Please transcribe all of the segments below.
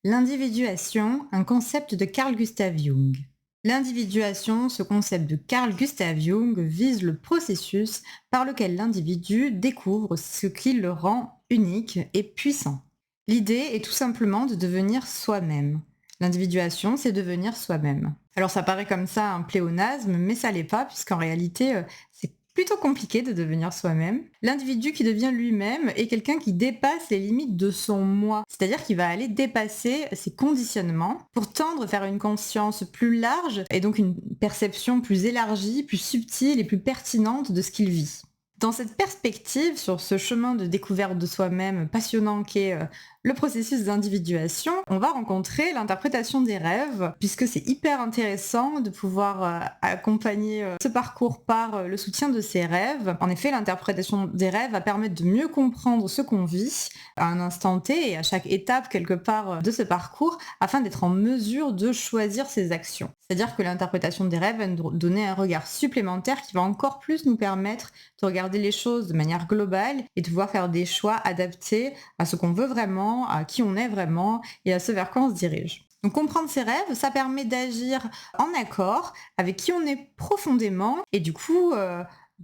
L'individuation, un concept de Carl Gustav Jung. L'individuation, ce concept de Carl Gustav Jung, vise le processus par lequel l'individu découvre ce qui le rend unique et puissant. L'idée est tout simplement de devenir soi-même. L'individuation, c'est devenir soi-même. Alors ça paraît comme ça un pléonasme, mais ça l'est pas, puisqu'en réalité, c'est plutôt compliqué de devenir soi-même. L'individu qui devient lui-même est quelqu'un qui dépasse les limites de son moi, c'est-à-dire qu'il va aller dépasser ses conditionnements pour tendre vers une conscience plus large et donc une perception plus élargie, plus subtile et plus pertinente de ce qu'il vit. Dans cette perspective, sur ce chemin de découverte de soi-même passionnant qu'est le processus d'individuation, on va rencontrer l'interprétation des rêves, puisque c'est hyper intéressant de pouvoir accompagner ce parcours par le soutien de ses rêves. En effet, l'interprétation des rêves va permettre de mieux comprendre ce qu'on vit à un instant T et à chaque étape quelque part de ce parcours, afin d'être en mesure de choisir ses actions. C'est-à-dire que l'interprétation des rêves va nous donner un regard supplémentaire qui va encore plus nous permettre de regarder les choses de manière globale et de pouvoir faire des choix adaptés à ce qu'on veut vraiment, à qui on est vraiment et à ce vers quoi on se dirige. Donc comprendre ses rêves, ça permet d'agir en accord avec qui on est profondément et du coup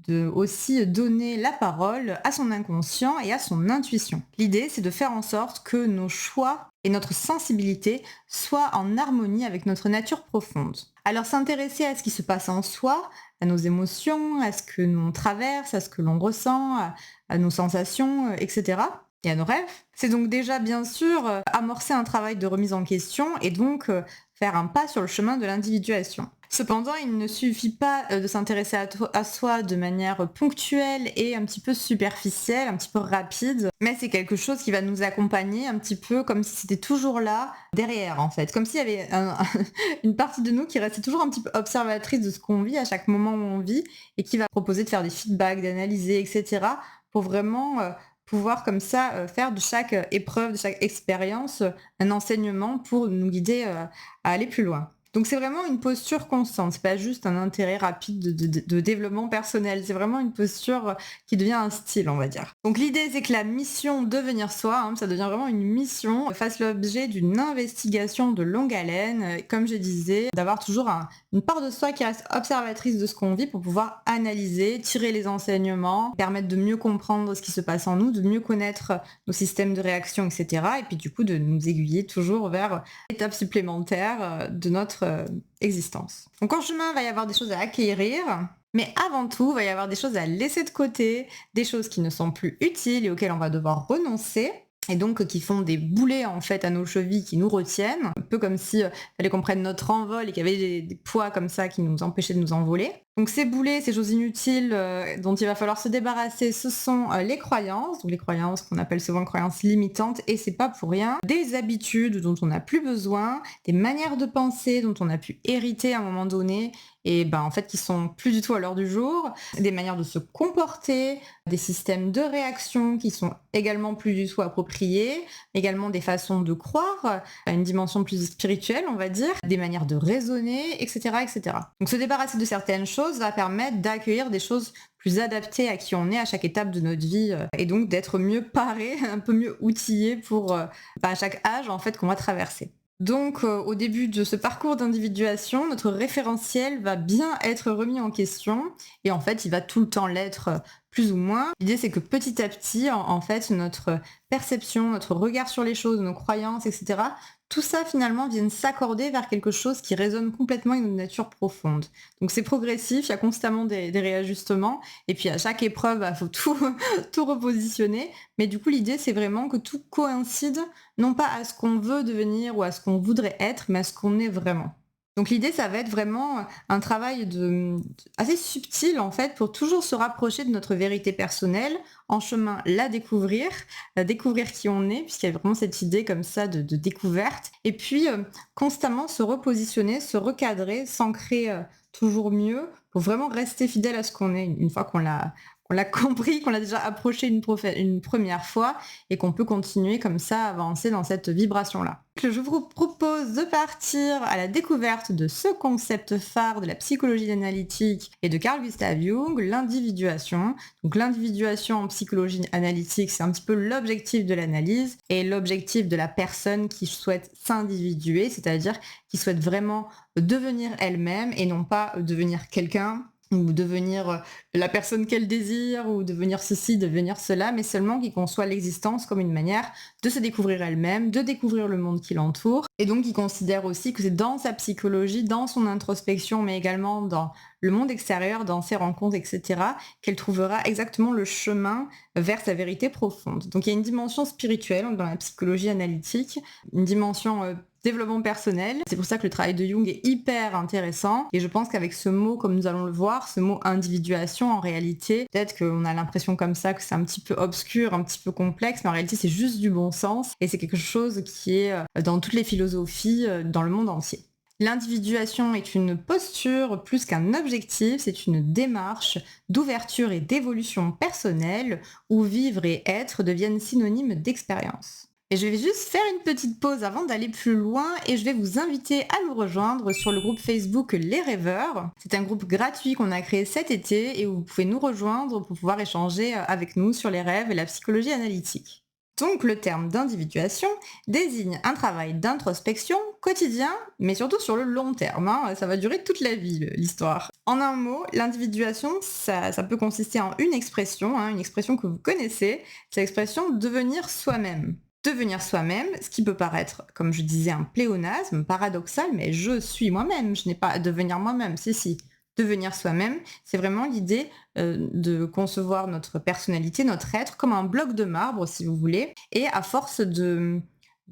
de aussi donner la parole à son inconscient et à son intuition. L'idée, c'est de faire en sorte que nos choix et notre sensibilité soient en harmonie avec notre nature profonde. Alors s'intéresser à ce qui se passe en soi, à nos émotions, à ce que l'on traverse, à ce que l'on ressent, à nos sensations, etc. Et à nos rêves. C'est donc déjà bien sûr amorcer un travail de remise en question et donc faire un pas sur le chemin de l'individuation. Cependant, il ne suffit pas de s'intéresser à soi de manière ponctuelle et un petit peu superficielle, un petit peu rapide, mais c'est quelque chose qui va nous accompagner un petit peu comme si c'était toujours là, derrière en fait, comme s'il y avait une partie de nous qui restait toujours un petit peu observatrice de ce qu'on vit à chaque moment où on vit et qui va proposer de faire des feedbacks, d'analyser, etc. pour vraiment pouvoir comme ça faire de chaque épreuve, de chaque expérience, un enseignement pour nous guider à aller plus loin. Donc c'est vraiment une posture constante, c'est pas juste un intérêt rapide de développement personnel, c'est vraiment une posture qui devient un style, on va dire. Donc l'idée c'est que la mission devenir soi, ça devient vraiment une mission, fasse l'objet d'une investigation de longue haleine, comme je disais, d'avoir toujours une part de soi qui reste observatrice de ce qu'on vit pour pouvoir analyser, tirer les enseignements, permettre de mieux comprendre ce qui se passe en nous, de mieux connaître nos systèmes de réaction, etc. Et puis du coup de nous aiguiller toujours vers l'étape supplémentaire de notre existence. Donc en chemin, il va y avoir des choses à acquérir, mais avant tout, il va y avoir des choses à laisser de côté, des choses qui ne sont plus utiles et auxquelles on va devoir renoncer. Et donc qui font des boulets en fait à nos chevilles qui nous retiennent, un peu comme si fallait qu'on prenne notre envol et qu'il y avait des poids comme ça qui nous empêchaient de nous envoler. Donc ces boulets, ces choses inutiles dont il va falloir se débarrasser, ce sont les croyances, donc les croyances qu'on appelle souvent croyances limitantes, et c'est pas pour rien, des habitudes dont on n'a plus besoin, des manières de penser dont on a pu hériter à un moment donné, et ben en fait qui sont plus du tout à l'heure du jour, des manières de se comporter, des systèmes de réaction qui sont également plus du tout appropriés, également des façons de croire, à une dimension plus spirituelle on va dire, des manières de raisonner, etc. etc. Donc se débarrasser de certaines choses va permettre d'accueillir des choses plus adaptées à qui on est à chaque étape de notre vie et donc d'être mieux paré, un peu mieux outillé pour à chaque âge en fait qu'on va traverser. Donc au début de ce parcours d'individuation, notre référentiel va bien être remis en question et en fait il va tout le temps l'être plus ou moins. L'idée c'est que petit à petit en fait notre perception, notre regard sur les choses, nos croyances, etc. Tout ça finalement vienne s'accorder vers quelque chose qui résonne complètement avec notre nature profonde. Donc c'est progressif, il y a constamment des réajustements et puis à chaque épreuve il faut tout, tout repositionner. Mais du coup l'idée c'est vraiment que tout coïncide non pas à ce qu'on veut devenir ou à ce qu'on voudrait être, mais à ce qu'on est vraiment. Donc l'idée, ça va être vraiment un travail assez subtil en fait pour toujours se rapprocher de notre vérité personnelle, en chemin découvrir qui on est, puisqu'il y a vraiment cette idée comme ça de découverte, et puis constamment se repositionner, se recadrer, s'ancrer toujours mieux pour vraiment rester fidèle à ce qu'on est une fois qu'on on l'a compris, qu'on l'a déjà approché une première fois et qu'on peut continuer comme ça à avancer dans cette vibration-là. Je vous propose de partir à la découverte de ce concept phare de la psychologie analytique et de Carl Gustav Jung, l'individuation. Donc l'individuation en psychologie analytique, c'est un petit peu l'objectif de l'analyse et l'objectif de la personne qui souhaite s'individuer, c'est-à-dire qui souhaite vraiment devenir elle-même et non pas devenir quelqu'un ou devenir la personne qu'elle désire, ou devenir ceci, devenir cela, mais seulement qui conçoit l'existence comme une manière de se découvrir elle-même, de découvrir le monde qui l'entoure, et donc qui considère aussi que c'est dans sa psychologie, dans son introspection, mais également dans le monde extérieur, dans ses rencontres, etc., qu'elle trouvera exactement le chemin vers sa vérité profonde. Donc il y a une dimension spirituelle dans la psychologie analytique, une dimension développement personnel. C'est pour ça que le travail de Jung est hyper intéressant. Et je pense qu'avec ce mot, comme nous allons le voir, ce mot individuation, en réalité, peut-être qu'on a l'impression comme ça que c'est un petit peu obscur, un petit peu complexe, mais en réalité c'est juste du bon sens. Et c'est quelque chose qui est dans toutes les philosophies, dans le monde entier. L'individuation est une posture plus qu'un objectif, c'est une démarche d'ouverture et d'évolution personnelle où vivre et être deviennent synonymes d'expérience. Et je vais juste faire une petite pause avant d'aller plus loin et je vais vous inviter à nous rejoindre sur le groupe Facebook Les Rêveurs. C'est un groupe gratuit qu'on a créé cet été et où vous pouvez nous rejoindre pour pouvoir échanger avec nous sur les rêves et la psychologie analytique. Donc le terme d'individuation désigne un travail d'introspection quotidien, mais surtout sur le long terme. Ça va durer toute la vie, l'histoire. En un mot, l'individuation, ça peut consister en une expression que vous connaissez, c'est l'expression devenir soi-même. Devenir soi-même, ce qui peut paraître, comme je disais, un pléonasme, paradoxal, mais je suis moi-même, je n'ai pas à devenir moi-même, si. Devenir soi-même, c'est vraiment l'idée de concevoir notre personnalité, notre être, comme un bloc de marbre, si vous voulez, et à force de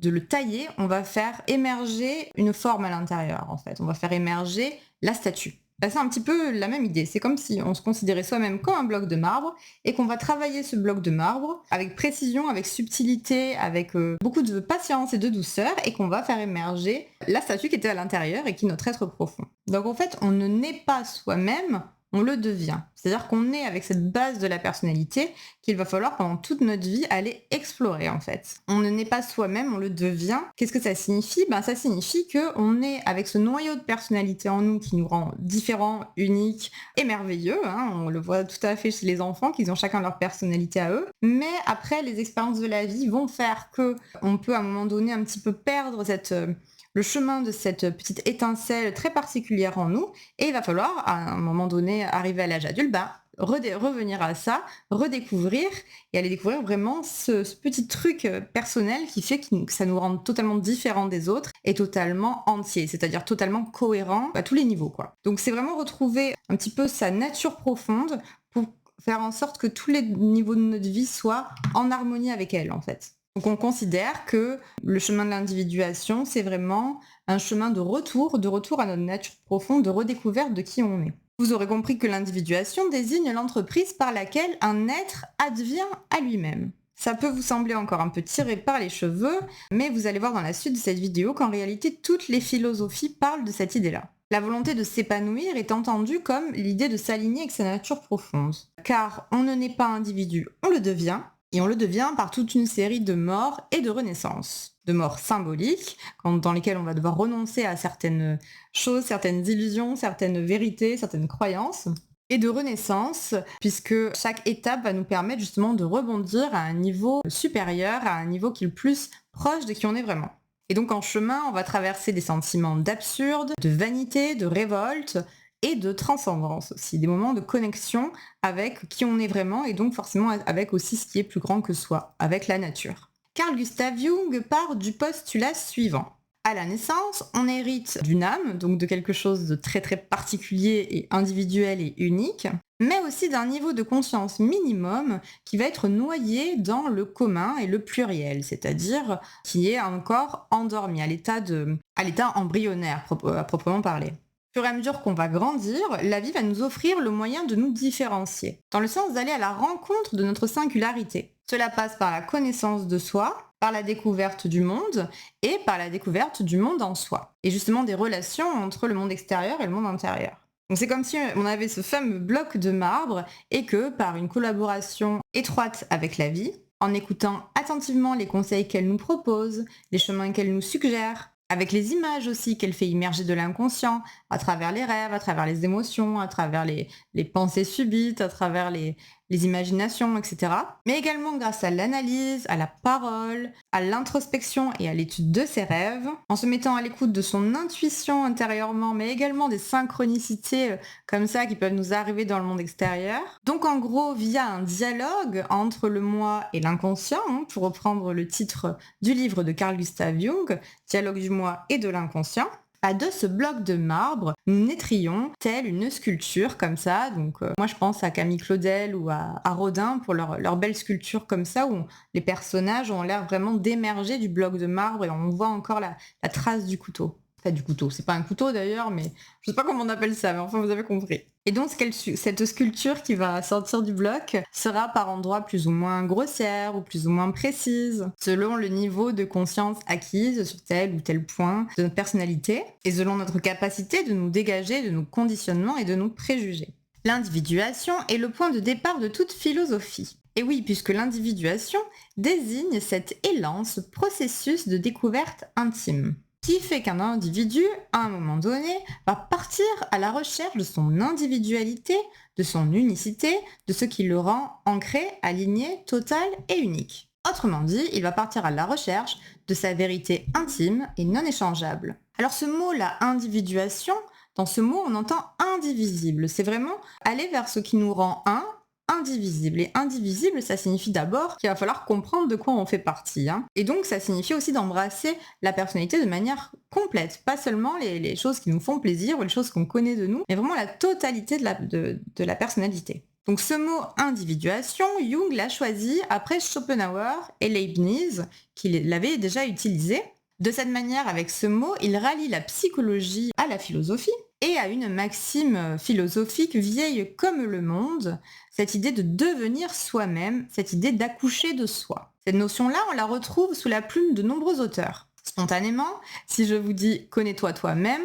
le tailler, on va faire émerger une forme à l'intérieur, en fait. On va faire émerger la statue. C'est un petit peu la même idée. C'est comme si on se considérait soi-même comme un bloc de marbre et qu'on va travailler ce bloc de marbre avec précision, avec subtilité, avec beaucoup de patience et de douceur et qu'on va faire émerger la statue qui était à l'intérieur et qui est notre être profond. Donc en fait, on ne naît pas soi-même, on le devient. C'est-à-dire qu'on est avec cette base de la personnalité qu'il va falloir pendant toute notre vie aller explorer en fait. On ne naît pas soi-même, on le devient. Qu'est-ce que ça signifie ? Ça signifie qu'on est avec ce noyau de personnalité en nous qui nous rend différents, uniques et merveilleux. On le voit tout à fait chez les enfants, qu'ils ont chacun leur personnalité à eux. Mais après, les expériences de la vie vont faire que on peut à un moment donné un petit peu perdre le chemin de cette petite étincelle très particulière en nous, et il va falloir, à un moment donné, arriver à l'âge adulte, revenir à ça, redécouvrir, et aller découvrir vraiment ce petit truc personnel qui fait que ça nous rend totalement différents des autres, et totalement entier, c'est-à-dire totalement cohérent à tous les niveaux, quoi. Donc c'est vraiment retrouver un petit peu sa nature profonde pour faire en sorte que tous les niveaux de notre vie soient en harmonie avec elle, en fait. Donc on considère que le chemin de l'individuation, c'est vraiment un chemin de retour à notre nature profonde, de redécouverte de qui on est. Vous aurez compris que l'individuation désigne l'entreprise par laquelle un être advient à lui-même. Ça peut vous sembler encore un peu tiré par les cheveux, mais vous allez voir dans la suite de cette vidéo qu'en réalité toutes les philosophies parlent de cette idée-là. La volonté de s'épanouir est entendue comme l'idée de s'aligner avec sa nature profonde. Car on ne naît pas individu, on le devient. Et on le devient par toute une série de morts et de renaissances. De morts symboliques, dans lesquelles on va devoir renoncer à certaines choses, certaines illusions, certaines vérités, certaines croyances. Et de renaissance, puisque chaque étape va nous permettre justement de rebondir à un niveau supérieur, à un niveau qui est le plus proche de qui on est vraiment. Et donc en chemin, on va traverser des sentiments d'absurde, de vanité, de révolte, et de transcendance aussi, des moments de connexion avec qui on est vraiment et donc forcément avec aussi ce qui est plus grand que soi, avec la nature. Carl Gustav Jung part du postulat suivant. À la naissance, on hérite d'une âme, donc de quelque chose de très très particulier et individuel et unique, mais aussi d'un niveau de conscience minimum qui va être noyé dans le commun et le pluriel, c'est-à-dire qui est encore endormi, à l'état embryonnaire à proprement parler. Au fur et à mesure qu'on va grandir, la vie va nous offrir le moyen de nous différencier, dans le sens d'aller à la rencontre de notre singularité. Cela passe par la connaissance de soi, par la découverte du monde et par la découverte du monde en soi, et justement des relations entre le monde extérieur et le monde intérieur. Donc c'est comme si on avait ce fameux bloc de marbre et que par une collaboration étroite avec la vie, en écoutant attentivement les conseils qu'elle nous propose, les chemins qu'elle nous suggère, avec les images aussi qu'elle fait immerger de l'inconscient, à travers les rêves, à travers les émotions, à travers les pensées subites, à travers les imaginations, etc. Mais également grâce à l'analyse, à la parole, à l'introspection et à l'étude de ses rêves, en se mettant à l'écoute de son intuition intérieurement, mais également des synchronicités comme ça qui peuvent nous arriver dans le monde extérieur. Donc en gros, via un dialogue entre le moi et l'inconscient, pour reprendre le titre du livre de Carl Gustav Jung, Dialogue du moi et de l'inconscient, de ce bloc de marbre, nous naîtrions telle une sculpture comme ça. Donc moi je pense à Camille Claudel ou à Rodin pour leur belle sculpture comme ça, où les personnages ont l'air vraiment d'émerger du bloc de marbre et on voit encore la trace du couteau. Enfin du couteau, c'est pas un couteau d'ailleurs, mais je sais pas comment on appelle ça, mais enfin vous avez compris. Et donc cette sculpture qui va sortir du bloc sera par endroits plus ou moins grossière ou plus ou moins précise, selon le niveau de conscience acquise sur tel ou tel point de notre personnalité, et selon notre capacité de nous dégager de nos conditionnements et de nos préjugés. L'individuation est le point de départ de toute philosophie. Et oui, puisque l'individuation désigne cet élan, ce processus de découverte intime, qui fait qu'un individu, à un moment donné, va partir à la recherche de son individualité, de son unicité, de ce qui le rend ancré, aligné, total et unique. Autrement dit, il va partir à la recherche de sa vérité intime et non échangeable. Alors ce mot-là, individuation, dans ce mot, on entend indivisible. C'est vraiment aller vers ce qui nous rend indivisible. Et indivisible, ça signifie d'abord qu'il va falloir comprendre de quoi on fait partie. Et donc, ça signifie aussi d'embrasser la personnalité de manière complète. Pas seulement les choses qui nous font plaisir ou les choses qu'on connaît de nous, mais vraiment la totalité de la personnalité. Donc ce mot individuation, Jung l'a choisi après Schopenhauer et Leibniz, qui l'avaient déjà utilisé. De cette manière, avec ce mot, il rallie la psychologie à la philosophie et à une maxime philosophique vieille comme le monde, cette idée de devenir soi-même, cette idée d'accoucher de soi. Cette notion-là, on la retrouve sous la plume de nombreux auteurs. Spontanément, si je vous dis « connais-toi toi-même »,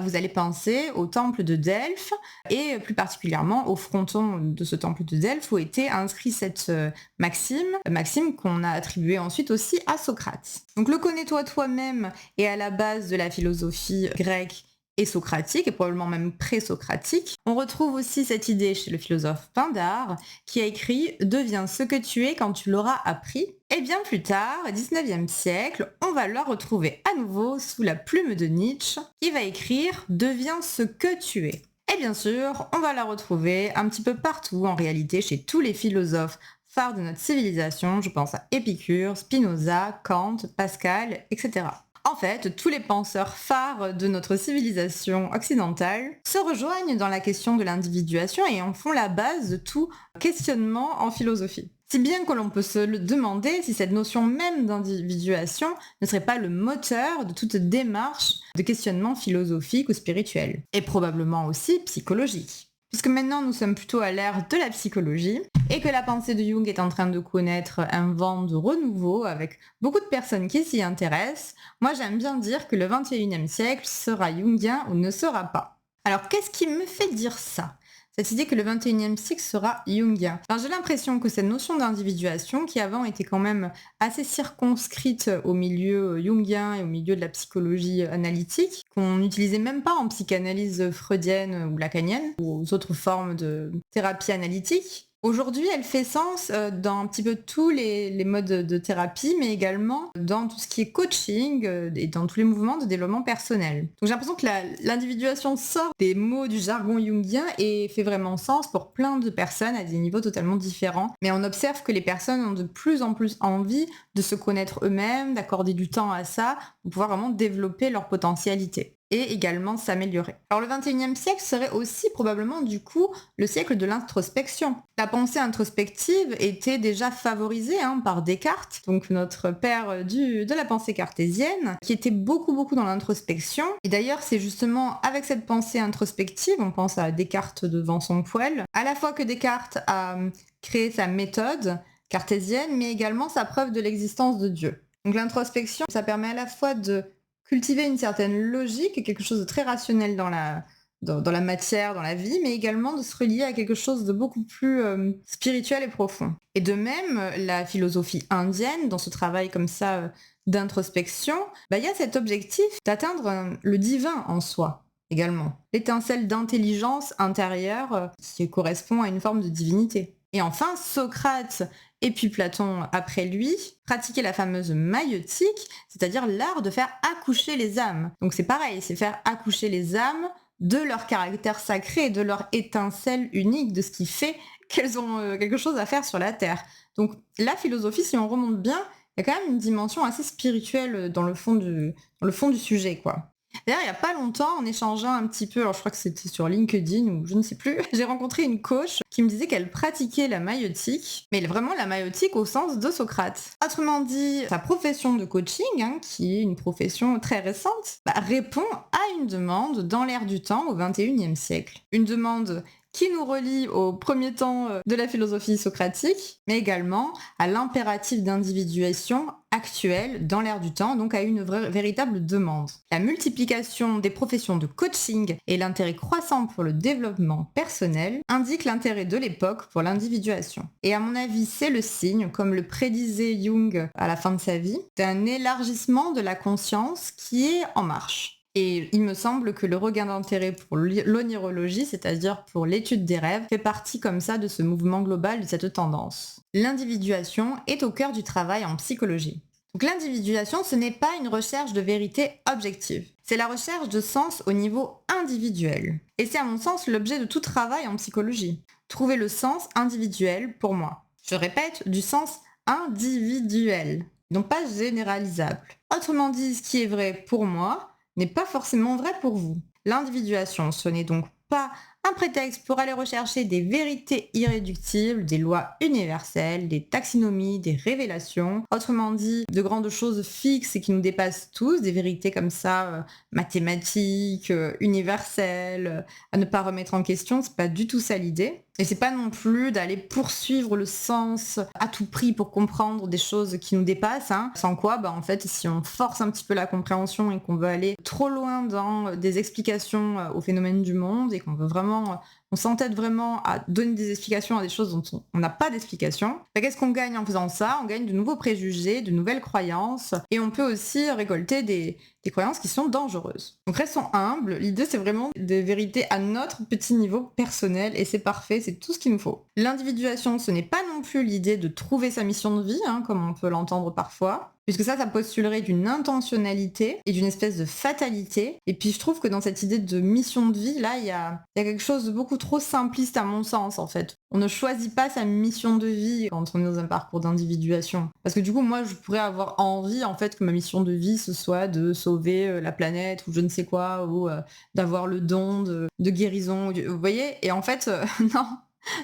vous allez penser au temple de Delphes et plus particulièrement au fronton de ce temple de Delphes où était inscrite cette maxime qu'on a attribuée ensuite aussi à Socrate. Donc le connais-toi toi-même est à la base de la philosophie grecque et socratique, et probablement même pré-socratique. On retrouve aussi cette idée chez le philosophe Pindare, qui a écrit « Deviens ce que tu es quand tu l'auras appris ». Et bien plus tard, au XIXe siècle, on va la retrouver à nouveau sous la plume de Nietzsche, qui va écrire « Deviens ce que tu es ». Et bien sûr, on va la retrouver un petit peu partout en réalité chez tous les philosophes phares de notre civilisation, je pense à Épicure, Spinoza, Kant, Pascal, etc. En fait, tous les penseurs phares de notre civilisation occidentale se rejoignent dans la question de l'individuation et en font la base de tout questionnement en philosophie. Si bien que l'on peut se demander si cette notion même d'individuation ne serait pas le moteur de toute démarche de questionnement philosophique ou spirituel, et probablement aussi psychologique. Puisque maintenant nous sommes plutôt à l'ère de la psychologie et que la pensée de Jung est en train de connaître un vent de renouveau avec beaucoup de personnes qui s'y intéressent, moi j'aime bien dire que le 21e siècle sera jungien ou ne sera pas. Alors qu'est-ce qui me fait dire ça ? Cette idée que le 21e siècle sera jungien. Alors, j'ai l'impression que cette notion d'individuation, qui avant était quand même assez circonscrite au milieu jungien et au milieu de la psychologie analytique, qu'on n'utilisait même pas en psychanalyse freudienne ou lacanienne, ou aux autres formes de thérapie analytique, aujourd'hui, elle fait sens dans un petit peu tous les modes de thérapie, mais également dans tout ce qui est coaching et dans tous les mouvements de développement personnel. Donc j'ai l'impression que l'individuation sort des mots du jargon jungien et fait vraiment sens pour plein de personnes à des niveaux totalement différents. Mais on observe que les personnes ont de plus en plus envie de se connaître eux-mêmes, d'accorder du temps à ça, pour pouvoir vraiment développer leur potentialité et également s'améliorer. Alors le 21e siècle serait aussi probablement du coup le siècle de l'introspection. La pensée introspective était déjà favorisée par Descartes, donc notre père de la pensée cartésienne, qui était beaucoup dans l'introspection. Et d'ailleurs c'est justement avec cette pensée introspective, on pense à Descartes devant son poêle, à la fois que Descartes a créé sa méthode cartésienne, mais également sa preuve de l'existence de Dieu. Donc l'introspection, ça permet à la fois de cultiver une certaine logique, quelque chose de très rationnel dans dans la matière, dans la vie, mais également de se relier à quelque chose de beaucoup plus spirituel et profond. Et de même, la philosophie indienne, dans ce travail comme ça d'introspection, il y a cet objectif d'atteindre le divin en soi également. L'étincelle d'intelligence intérieure qui correspond à une forme de divinité. Et enfin, Socrate et puis Platon après lui pratiquaient la fameuse maïeutique, c'est-à-dire l'art de faire accoucher les âmes. Donc c'est pareil, c'est faire accoucher les âmes de leur caractère sacré, de leur étincelle unique, de ce qui fait qu'elles ont quelque chose à faire sur la Terre. Donc la philosophie, si on remonte bien, il y a quand même une dimension assez spirituelle dans le fond du sujet, quoi. D'ailleurs, il n'y a pas longtemps, en échangeant un petit peu, alors je crois que c'était sur LinkedIn ou je ne sais plus, j'ai rencontré une coach qui me disait qu'elle pratiquait la maïeutique, mais vraiment la maïeutique au sens de Socrate. Autrement dit, sa profession de coaching, qui est une profession très récente, répond à une demande dans l'ère du temps au XXIe siècle. Une demande qui nous relie au premier temps de la philosophie socratique, mais également à l'impératif d'individuation actuel dans l'ère du temps, donc à une véritable demande. La multiplication des professions de coaching et l'intérêt croissant pour le développement personnel indiquent l'intérêt de l'époque pour l'individuation. Et à mon avis, c'est le signe, comme le prédisait Jung à la fin de sa vie, d'un élargissement de la conscience qui est en marche. Et il me semble que le regain d'intérêt pour l'onirologie, c'est-à-dire pour l'étude des rêves, fait partie comme ça de ce mouvement global, de cette tendance. L'individuation est au cœur du travail en psychologie. Donc l'individuation, ce n'est pas une recherche de vérité objective. C'est la recherche de sens au niveau individuel. Et c'est à mon sens l'objet de tout travail en psychologie. Trouver le sens individuel pour moi. Je répète, du sens individuel, donc pas généralisable. Autrement dit, ce qui est vrai pour moi n'est pas forcément vrai pour vous. L'individuation, ce n'est donc pas un prétexte pour aller rechercher des vérités irréductibles, des lois universelles, des taxonomies, des révélations. Autrement dit, de grandes choses fixes et qui nous dépassent tous, des vérités comme ça, mathématiques, universelles, à ne pas remettre en question, c'est pas du tout ça l'idée. Et c'est pas non plus d'aller poursuivre le sens à tout prix pour comprendre des choses qui nous dépassent, sans quoi, en fait, si on force un petit peu la compréhension et qu'on veut aller trop loin dans des explications aux phénomènes du monde et qu'on veut vraiment, on s'entête vraiment à donner des explications à des choses dont on n'a pas d'explication, qu'est-ce qu'on gagne en faisant ça? On gagne de nouveaux préjugés, de nouvelles croyances, et on peut aussi récolter des croyances qui sont dangereuses. Donc restons humbles, l'idée c'est vraiment des vérités à notre petit niveau personnel, et c'est parfait, c'est tout ce qu'il nous faut. L'individuation, ce n'est pas non plus l'idée de trouver sa mission de vie, comme on peut l'entendre parfois, puisque ça postulerait d'une intentionnalité et d'une espèce de fatalité. Et puis je trouve que dans cette idée de mission de vie, là, il y a quelque chose de beaucoup trop simpliste à mon sens, en fait. On ne choisit pas sa mission de vie quand on est dans un parcours d'individuation. Parce que du coup, moi, je pourrais avoir envie, en fait, que ma mission de vie, ce soit de sauver la planète, ou je ne sais quoi, ou d'avoir le don de guérison, vous voyez? Et en fait, non.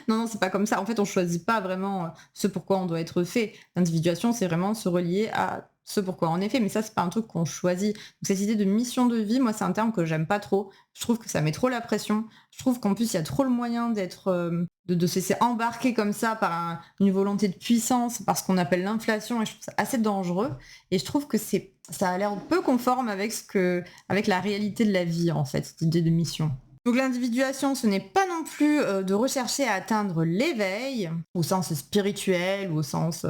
Non, c'est pas comme ça. En fait, on choisit pas vraiment ce pourquoi on doit être fait. L'individuation, c'est vraiment se relier à ce pourquoi on est fait. Mais ça, c'est pas un truc qu'on choisit. Donc, cette idée de mission de vie, moi, c'est un terme que j'aime pas trop. Je trouve que ça met trop la pression. Je trouve qu'en plus, il y a trop le moyen d'être, de se laisser embarquer comme ça par une volonté de puissance, par ce qu'on appelle l'inflation. Et je trouve ça assez dangereux. Et je trouve que ça a l'air peu conforme avec la réalité de la vie, en fait, cette idée de mission. Donc l'individuation, ce n'est pas non plus de rechercher à atteindre l'éveil, au sens spirituel ou au sens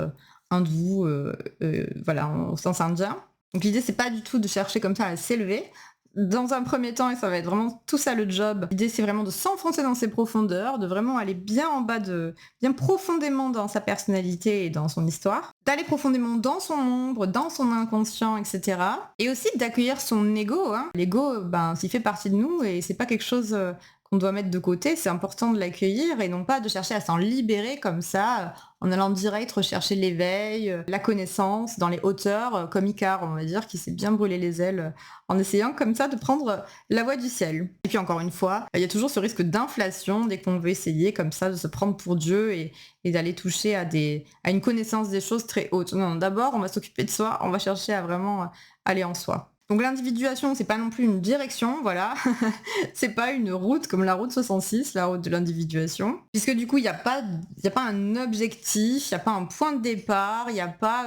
hindou, au sens indien. Donc l'idée, c'est pas du tout de chercher comme ça à s'élever. Dans un premier temps, et ça va être vraiment tout ça le job, l'idée c'est vraiment de s'enfoncer dans ses profondeurs, de vraiment aller bien en bas bien profondément dans sa personnalité et dans son histoire, d'aller profondément dans son ombre, dans son inconscient, etc. Et aussi d'accueillir son ego. L'ego, s'il fait partie de nous et c'est pas quelque chose qu'on doit mettre de côté, c'est important de l'accueillir et non pas de chercher à s'en libérer comme ça, en allant direct rechercher l'éveil, la connaissance dans les hauteurs, comme Icare, on va dire, qui s'est bien brûlé les ailes en essayant comme ça de prendre la voie du ciel. Et puis encore une fois, il y a toujours ce risque d'inflation dès qu'on veut essayer comme ça de se prendre pour Dieu et d'aller toucher à une connaissance des choses très haute. Non, d'abord, on va s'occuper de soi, on va chercher à vraiment aller en soi. Donc l'individuation, c'est pas non plus une direction, voilà. C'est pas une route comme la route 66, la route de l'individuation. Puisque du coup, il n'y a pas un objectif, il n'y a pas un point de départ, il n'y a pas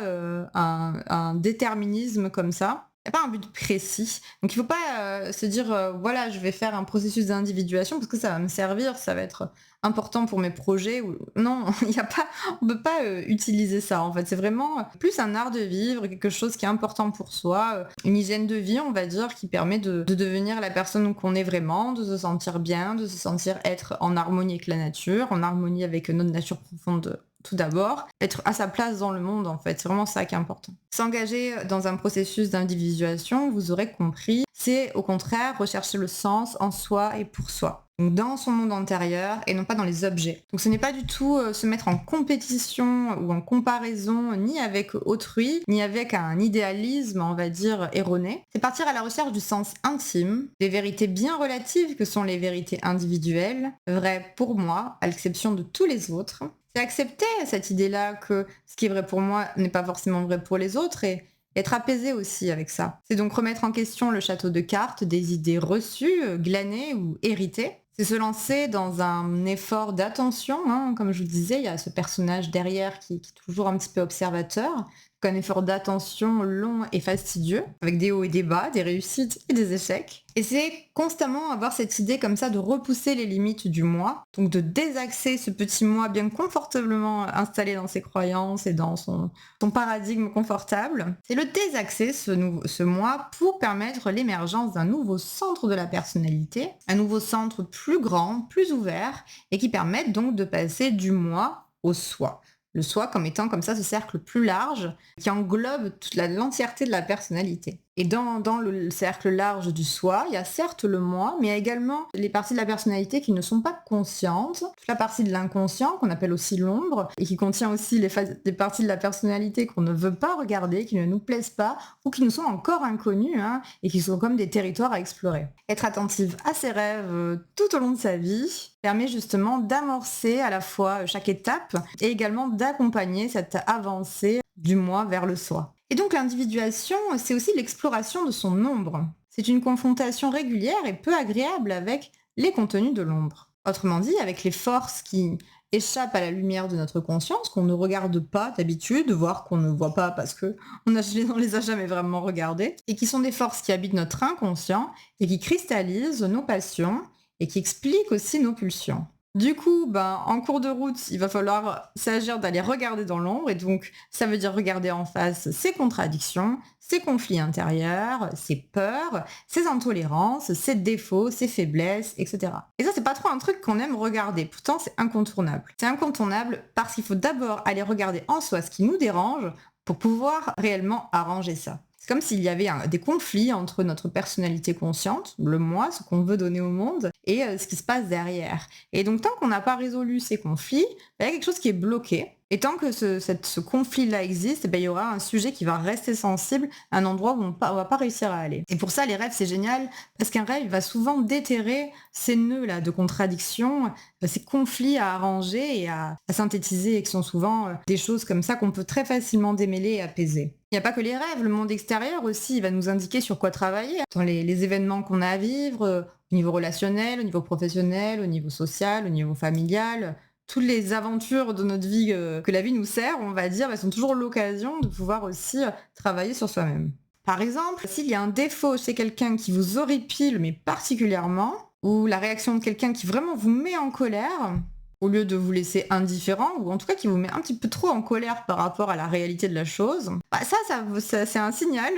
un déterminisme comme ça. Il y a pas un but précis. Donc il faut pas, se dire, «Voilà, je vais faire un processus d'individuation parce que ça va me servir, ça va être important pour mes projets» ou non, il y a pas on peut pas, utiliser ça, en fait. C'est vraiment, plus un art de vivre, quelque chose qui est important pour soi, une hygiène de vie, on va dire, qui permet de devenir la personne qu'on est vraiment, de se sentir bien, de se sentir être en harmonie avec la nature, en harmonie avec notre nature profonde, tout d'abord, être à sa place dans le monde, en fait. C'est vraiment ça qui est important. S'engager dans un processus d'individuation, vous aurez compris, c'est au contraire rechercher le sens en soi et pour soi. Donc dans son monde intérieur et non pas dans les objets. Donc ce n'est pas du tout se mettre en compétition ou en comparaison ni avec autrui, ni avec un idéalisme, on va dire, erroné. C'est partir à la recherche du sens intime, des vérités bien relatives que sont les vérités individuelles, vraies pour moi, à l'exception de tous les autres. C'est accepter cette idée-là que ce qui est vrai pour moi n'est pas forcément vrai pour les autres et être apaisé aussi avec ça. C'est donc remettre en question le château de cartes des idées reçues, glanées ou héritées. C'est se lancer dans un effort d'attention, hein. Comme je vous disais, il y a ce personnage derrière qui est toujours un petit peu observateur. Donc un effort d'attention long et fastidieux, avec des hauts et des bas, des réussites et des échecs. Et c'est constamment avoir cette idée comme ça de repousser les limites du moi, donc de désaxer ce petit moi bien confortablement installé dans ses croyances et dans son paradigme confortable. C'est le désaxer, ce moi, pour permettre l'émergence d'un nouveau centre de la personnalité, un nouveau centre plus grand, plus ouvert, et qui permette donc de passer du moi au soi. Le soi comme étant comme ça ce cercle plus large qui englobe l'entièreté de la personnalité. Et dans le cercle large du soi, il y a certes le moi, mais il y a également les parties de la personnalité qui ne sont pas conscientes, toute la partie de l'inconscient qu'on appelle aussi l'ombre, et qui contient aussi les parties de la personnalité qu'on ne veut pas regarder, qui ne nous plaisent pas, ou qui nous sont encore inconnues, hein, et qui sont comme des territoires à explorer. Être attentive à ses rêves tout au long de sa vie permet justement d'amorcer à la fois chaque étape et également d'accompagner cette avancée du moi vers le soi. Et donc l'individuation, c'est aussi l'exploration de son ombre. C'est une confrontation régulière et peu agréable avec les contenus de l'ombre. Autrement dit, avec les forces qui échappent à la lumière de notre conscience, qu'on ne regarde pas d'habitude, voire qu'on ne voit pas parce qu'on ne les a jamais vraiment regardées, et qui sont des forces qui habitent notre inconscient et qui cristallisent nos passions et qui expliquent aussi nos pulsions. Du coup, en cours de route, il va falloir s'agir d'aller regarder dans l'ombre et donc ça veut dire regarder en face ses contradictions, ses conflits intérieurs, ses peurs, ses intolérances, ses défauts, ses faiblesses, etc. Et ça, c'est pas trop un truc qu'on aime regarder, pourtant c'est incontournable. C'est incontournable parce qu'il faut d'abord aller regarder en soi ce qui nous dérange pour pouvoir réellement arranger ça. C'est comme s'il y avait des conflits entre notre personnalité consciente, le moi, ce qu'on veut donner au monde, et ce qui se passe derrière. Et donc tant qu'on n'a pas résolu ces conflits, il y a quelque chose qui est bloqué. Et tant que ce conflit-là existe, il y aura un sujet qui va rester sensible, un endroit où on va pas réussir à aller. Et pour ça, les rêves, c'est génial, parce qu'un rêve, il va souvent déterrer ces nœuds-là de contradiction, ces conflits à arranger et à synthétiser, et qui sont souvent des choses comme ça qu'on peut très facilement démêler et apaiser. Il n'y a pas que les rêves, le monde extérieur aussi, il va nous indiquer sur quoi travailler, dans les événements qu'on a à vivre, au niveau relationnel, au niveau professionnel, au niveau social, au niveau familial. Toutes les aventures de notre vie que la vie nous sert, on va dire, sont toujours l'occasion de pouvoir aussi travailler sur soi-même. Par exemple, s'il y a un défaut chez quelqu'un qui vous horripile, mais particulièrement, ou la réaction de quelqu'un qui vraiment vous met en colère, au lieu de vous laisser indifférent, ou en tout cas qui vous met un petit peu trop en colère par rapport à la réalité de la chose, ça c'est un signal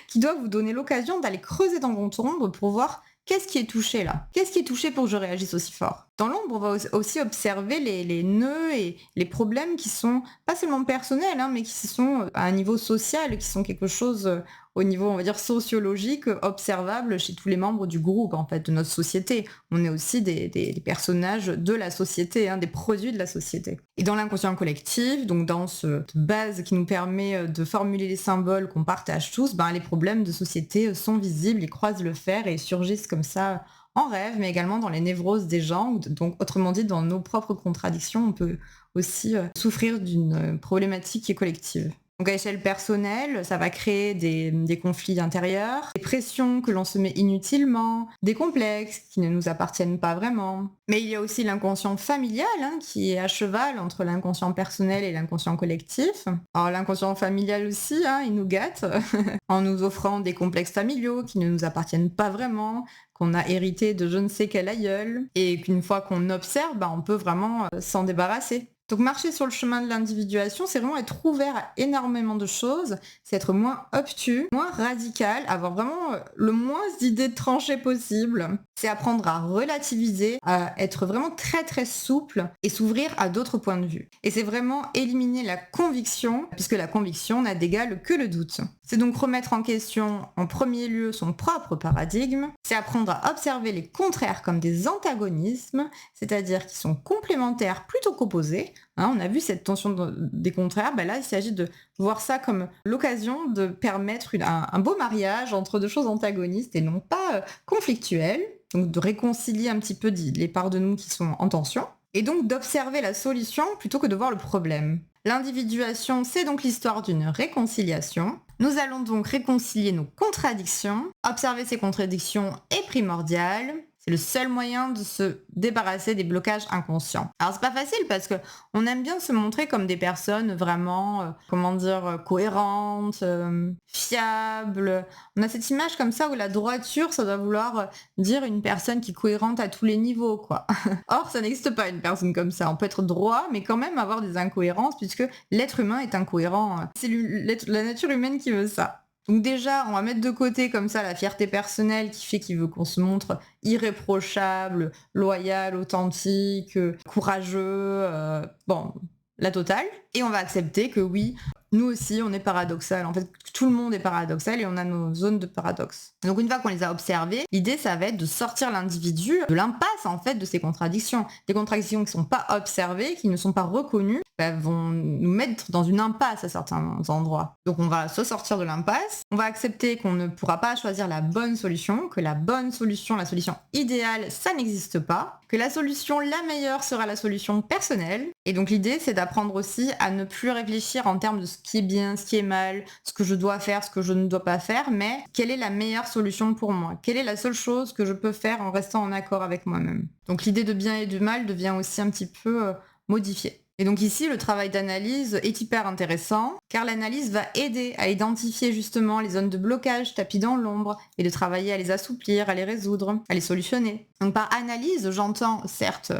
qui doit vous donner l'occasion d'aller creuser dans votre ombre pour voir qu'est-ce qui est touché là. Qu'est-ce qui est touché pour que je réagisse aussi fort. Dans l'ombre, on va aussi observer les nœuds et les problèmes qui sont pas seulement personnels, hein, mais qui sont à un niveau social, qui sont quelque chose au niveau, on va dire, sociologique, observable chez tous les membres du groupe, en fait, de notre société. On est aussi des personnages de la société, hein, des produits de la société. Et dans l'inconscient collectif, donc dans cette base qui nous permet de formuler les symboles qu'on partage tous, les problèmes de société sont visibles, ils croisent le fer et surgissent comme ça en rêve, mais également dans les névroses des gens. Donc, autrement dit, dans nos propres contradictions, on peut aussi souffrir d'une problématique qui est collective. Donc à échelle personnelle, ça va créer des conflits intérieurs, des pressions que l'on se met inutilement, des complexes qui ne nous appartiennent pas vraiment. Mais il y a aussi l'inconscient familial qui est à cheval entre l'inconscient personnel et l'inconscient collectif. Alors l'inconscient familial aussi, il nous gâte en nous offrant des complexes familiaux qui ne nous appartiennent pas vraiment, qu'on a hérité de je ne sais quel aïeul, et qu'une fois qu'on observe, on peut vraiment s'en débarrasser. Donc marcher sur le chemin de l'individuation, c'est vraiment être ouvert à énormément de choses, c'est être moins obtus, moins radical, avoir vraiment le moins d'idées tranchées possible. C'est apprendre à relativiser, à être vraiment très très souple et s'ouvrir à d'autres points de vue. Et c'est vraiment éliminer la conviction, puisque la conviction n'a d'égal que le doute. C'est donc remettre en question en premier lieu son propre paradigme, c'est apprendre à observer les contraires comme des antagonismes, c'est-à-dire qui sont complémentaires plutôt qu'opposés. On a vu cette tension des contraires, là il s'agit de voir ça comme l'occasion de permettre un beau mariage entre deux choses antagonistes et non pas conflictuelles, donc de réconcilier un petit peu les parts de nous qui sont en tension, et donc d'observer la solution plutôt que de voir le problème. L'individuation, c'est donc l'histoire d'une réconciliation. Nous allons donc réconcilier nos contradictions. Observer ces contradictions est primordial. C'est le seul moyen de se débarrasser des blocages inconscients. Alors c'est pas facile parce que on aime bien se montrer comme des personnes vraiment, cohérentes, fiables. On a cette image comme ça où la droiture, ça doit vouloir dire une personne qui est cohérente à tous les niveaux, quoi. Or, ça n'existe pas une personne comme ça. On peut être droit, mais quand même avoir des incohérences puisque l'être humain est incohérent. C'est la nature humaine qui veut ça. Donc déjà, on va mettre de côté comme ça la fierté personnelle qui fait qu'il veut qu'on se montre irréprochable, loyal, authentique, courageux, la totale. Et on va accepter que oui, nous aussi, on est paradoxal. En fait, tout le monde est paradoxal et on a nos zones de paradoxe. Donc une fois qu'on les a observées, l'idée, ça va être de sortir l'individu de l'impasse, en fait, de ces contradictions. Des contradictions qui ne sont pas observées, qui ne sont pas reconnues, vont nous mettre dans une impasse à certains endroits. Donc on va se sortir de l'impasse, on va accepter qu'on ne pourra pas choisir la bonne solution, que la bonne solution, la solution idéale, ça n'existe pas, que la solution la meilleure sera la solution personnelle. Et donc l'idée, c'est d'apprendre aussi à ne plus réfléchir en termes de ce qui est bien, ce qui est mal, ce que je dois faire, ce que je ne dois pas faire, mais quelle est la meilleure solution pour moi? Quelle est la seule chose que je peux faire en restant en accord avec moi-même? Donc l'idée de bien et de mal devient aussi un petit peu modifiée. Et donc ici, le travail d'analyse est hyper intéressant, car l'analyse va aider à identifier justement les zones de blocage tapis dans l'ombre et de travailler à les assouplir, à les résoudre, à les solutionner. Donc par analyse, j'entends certes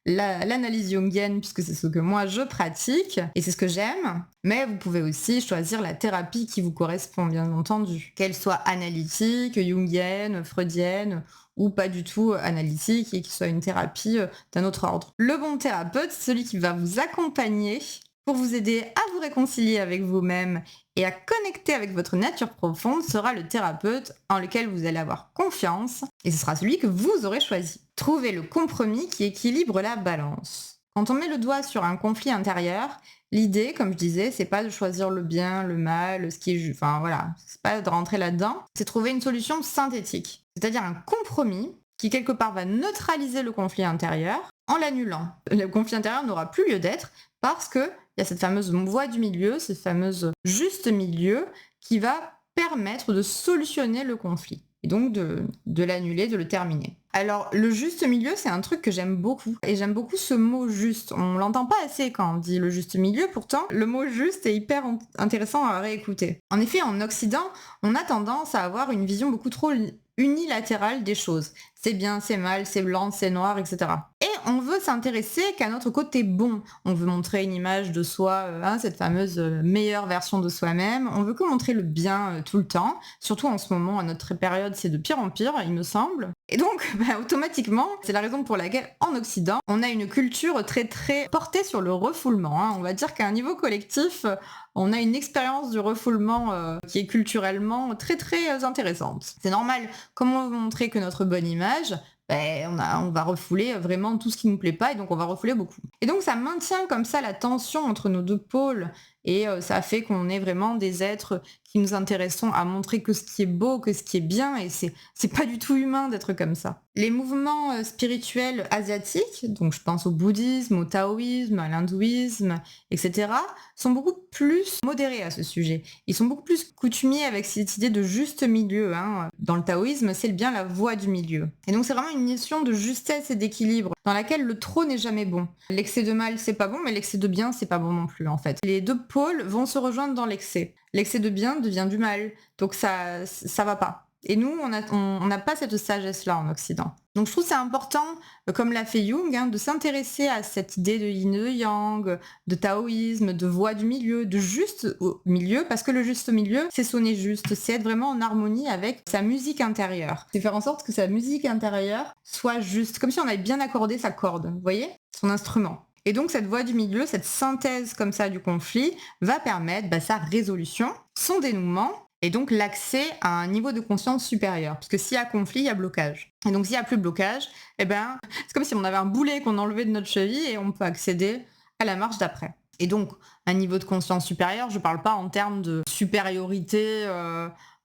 l'analyse jungienne, puisque c'est ce que moi je pratique, et c'est ce que j'aime, mais vous pouvez aussi choisir la thérapie qui vous correspond, bien entendu. Qu'elle soit analytique, jungienne, freudienne, ou pas du tout analytique et qui soit une thérapie d'un autre ordre. Le bon thérapeute, c'est celui qui va vous accompagner pour vous aider à vous réconcilier avec vous-même et à connecter avec votre nature profonde, sera le thérapeute en lequel vous allez avoir confiance et ce sera celui que vous aurez choisi. Trouvez le compromis qui équilibre la balance. Quand on met le doigt sur un conflit intérieur, l'idée, comme je disais, c'est pas de choisir le bien, le mal, ce qui est juste. Enfin voilà, c'est pas de rentrer là-dedans. C'est trouver une solution synthétique. C'est-à-dire un compromis qui quelque part va neutraliser le conflit intérieur en l'annulant. Le conflit intérieur n'aura plus lieu d'être parce qu'il y a cette fameuse voie du milieu, cette fameuse juste milieu qui va permettre de solutionner le conflit et donc de l'annuler, de le terminer. Alors, le juste milieu, c'est un truc que j'aime beaucoup. Et j'aime beaucoup ce mot juste. On l'entend pas assez quand on dit le juste milieu. Pourtant, le mot juste est hyper intéressant à réécouter. En effet, en Occident, on a tendance à avoir une vision beaucoup trop unilatérale des choses. C'est bien, c'est mal, c'est blanc, c'est noir, etc. Et on veut s'intéresser qu'à notre côté bon. On veut montrer une image de soi, cette fameuse meilleure version de soi-même. On veut que montrer le bien tout le temps. Surtout en ce moment, à notre période, c'est de pire en pire, il me semble. Et donc, automatiquement, c'est la raison pour laquelle, en Occident, on a une culture très très portée sur le refoulement. On va dire qu'à un niveau collectif, on a une expérience du refoulement qui est culturellement très très intéressante. C'est normal, comme on veut montrer que notre bonne image, on va refouler vraiment tout ce qui nous plaît pas et donc on va refouler beaucoup. Et donc ça maintient comme ça la tension entre nos deux pôles Et ça fait qu'on est vraiment des êtres qui nous intéressons à montrer que ce qui est beau, que ce qui est bien, et c'est pas du tout humain d'être comme ça. Les mouvements spirituels asiatiques, donc je pense au bouddhisme, au taoïsme, à l'hindouisme, etc., sont beaucoup plus modérés à ce sujet. Ils sont beaucoup plus coutumiers avec cette idée de juste milieu, hein. Dans le taoïsme, c'est bien la voie du milieu. Et donc c'est vraiment une notion de justesse et d'équilibre, dans laquelle le trop n'est jamais bon. L'excès de mal, c'est pas bon, mais l'excès de bien, c'est pas bon non plus, en fait. Les deux pôles vont se rejoindre dans l'excès. L'excès de bien devient du mal, donc ça va pas. Et nous, on n'a pas cette sagesse-là en Occident. Donc je trouve c'est important, comme l'a fait Jung, hein, de s'intéresser à cette idée de yin et de yang, de taoïsme, de voie du milieu, de juste au milieu, parce que le juste milieu, c'est sonner juste, c'est être vraiment en harmonie avec sa musique intérieure. C'est faire en sorte que sa musique intérieure soit juste, comme si on avait bien accordé sa corde, vous voyez, son instrument. Et donc cette voie du milieu, cette synthèse comme ça du conflit, va permettre sa résolution, son dénouement, et donc l'accès à un niveau de conscience supérieur. Parce que s'il y a conflit, il y a blocage. Et donc s'il n'y a plus de blocage, c'est comme si on avait un boulet qu'on enlevait de notre cheville et on peut accéder à la marche d'après. Et donc, un niveau de conscience supérieur, je ne parle pas en termes de supériorité.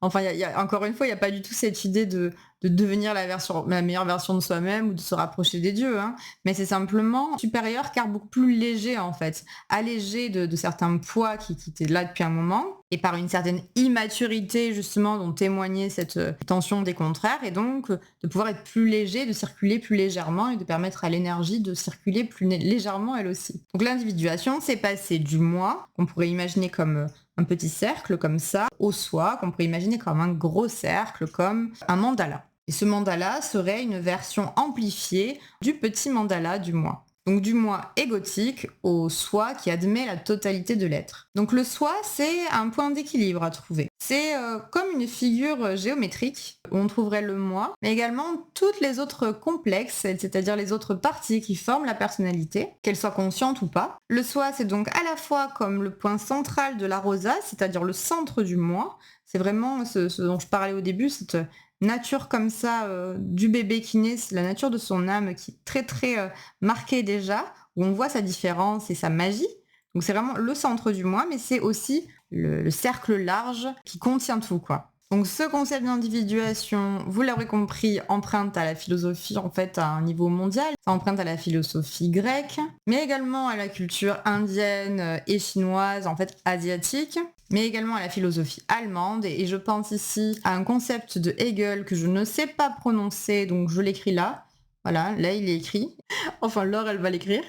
Encore une fois, il n'y a pas du tout cette idée de devenir la meilleure version de soi-même ou de se rapprocher des dieux, hein. Mais c'est simplement supérieur car beaucoup plus léger en fait, allégé de certains poids qui étaient là depuis un moment, et par une certaine immaturité justement dont témoignait cette tension des contraires, et donc de pouvoir être plus léger, de circuler plus légèrement et de permettre à l'énergie de circuler plus légèrement elle aussi. Donc l'individuation, c'est passer du moi, qu'on pourrait imaginer comme un petit cercle comme ça, au soi, qu'on pourrait imaginer comme un gros cercle, comme un mandala. Et ce mandala serait une version amplifiée du petit mandala du moi. Donc du moi égotique au soi qui admet la totalité de l'être. Donc le soi, c'est un point d'équilibre à trouver. C'est comme une figure géométrique où on trouverait le moi, mais également toutes les autres complexes, c'est-à-dire les autres parties qui forment la personnalité, qu'elles soient conscientes ou pas. Le soi, c'est donc à la fois comme le point central de la rosace, c'est-à-dire le centre du moi. C'est vraiment ce dont je parlais au début, cette nature comme ça du bébé qui naît, c'est la nature de son âme qui est très très marquée déjà, où on voit sa différence et sa magie. Donc c'est vraiment le centre du moi, mais c'est aussi le cercle large qui contient tout, quoi. Donc ce concept d'individuation, vous l'aurez compris, emprunte à la philosophie en fait à un niveau mondial, ça emprunte à la philosophie grecque, mais également à la culture indienne et chinoise, en fait asiatique, mais également à la philosophie allemande, et je pense ici à un concept de Hegel que je ne sais pas prononcer, donc je l'écris là. Voilà, là il est écrit. Enfin, Laure, elle va l'écrire.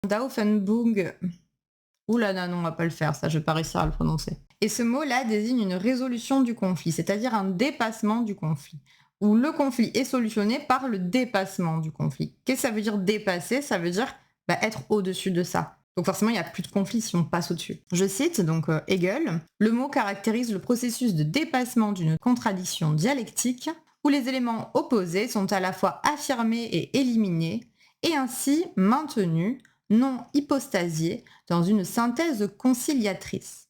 Daoufenbung. Oula, non, on va pas le faire, ça, je vais pas réussir à le prononcer. Et ce mot-là désigne une résolution du conflit, c'est-à-dire un dépassement du conflit, où le conflit est solutionné par le dépassement du conflit. Qu'est-ce que ça veut dire dépasser? Ça veut dire être au-dessus de ça. Donc forcément, il n'y a plus de conflit si on passe au-dessus. Je cite donc Hegel, le mot caractérise le processus de dépassement d'une contradiction dialectique où les éléments opposés sont à la fois affirmés et éliminés, et ainsi maintenus, non hypostasiés, dans une synthèse conciliatrice.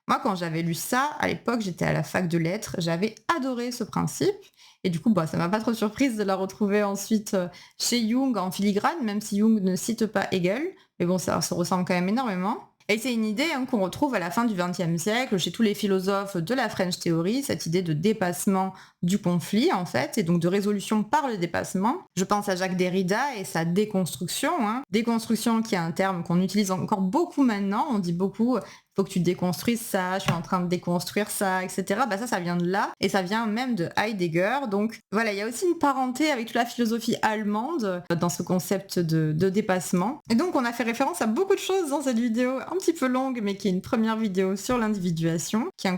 Moi, quand j'avais lu ça, à l'époque, j'étais à la fac de lettres, j'avais adoré ce principe, et du coup, ça m'a pas trop surprise de la retrouver ensuite chez Jung en filigrane, même si Jung ne cite pas Hegel, mais bon, ça se ressemble quand même énormément. Et c'est une idée qu'on retrouve à la fin du XXe siècle chez tous les philosophes de la French Theory, cette idée de dépassement du conflit en fait, et donc de résolution par le dépassement. Je pense à Jacques Derrida et sa déconstruction. Déconstruction qui est un terme qu'on utilise encore beaucoup maintenant, on dit beaucoup faut que tu déconstruises ça, je suis en train de déconstruire ça, etc. Ça vient de là, et ça vient même de Heidegger. Donc voilà, il y a aussi une parenté avec toute la philosophie allemande dans ce concept de dépassement. Et donc on a fait référence à beaucoup de choses dans cette vidéo, un petit peu longue, mais qui est une première vidéo sur l'individuation, qui est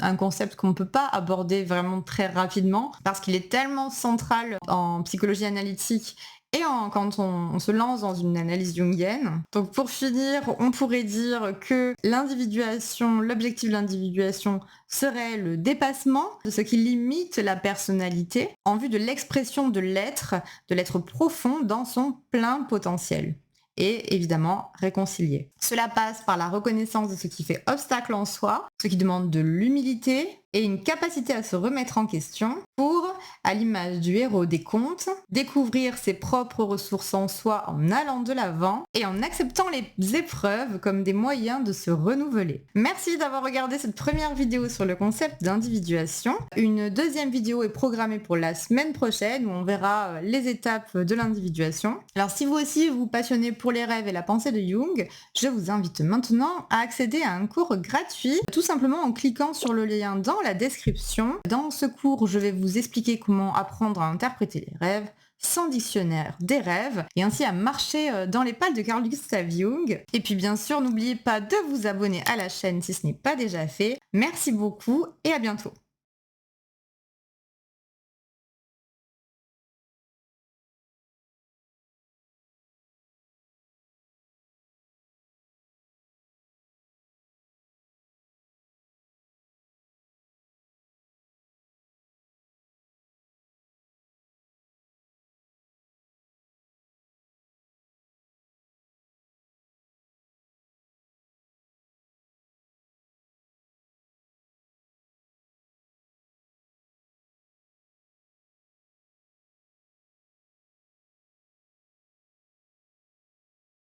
un concept qu'on ne peut pas aborder vraiment très rapidement, parce qu'il est tellement central en psychologie analytique et quand on se lance dans une analyse jungienne. Donc pour finir, on pourrait dire que l'objectif de l'individuation serait le dépassement de ce qui limite la personnalité en vue de l'expression de l'être profond dans son plein potentiel. Et évidemment réconcilier. Cela passe par la reconnaissance de ce qui fait obstacle en soi, ce qui demande de l'humilité, et une capacité à se remettre en question pour, à l'image du héros des contes, découvrir ses propres ressources en soi en allant de l'avant et en acceptant les épreuves comme des moyens de se renouveler. Merci d'avoir regardé cette première vidéo sur le concept d'individuation. Une deuxième vidéo est programmée pour la semaine prochaine où on verra les étapes de l'individuation. Alors si vous aussi vous passionnez pour les rêves et la pensée de Jung, je vous invite maintenant à accéder à un cours gratuit, tout simplement en cliquant sur le lien dans la description. Dans ce cours, je vais vous expliquer comment apprendre à interpréter les rêves sans dictionnaire des rêves et ainsi à marcher dans les pas de Carl Gustav Jung. Et puis bien sûr, n'oubliez pas de vous abonner à la chaîne si ce n'est pas déjà fait. Merci beaucoup et à bientôt.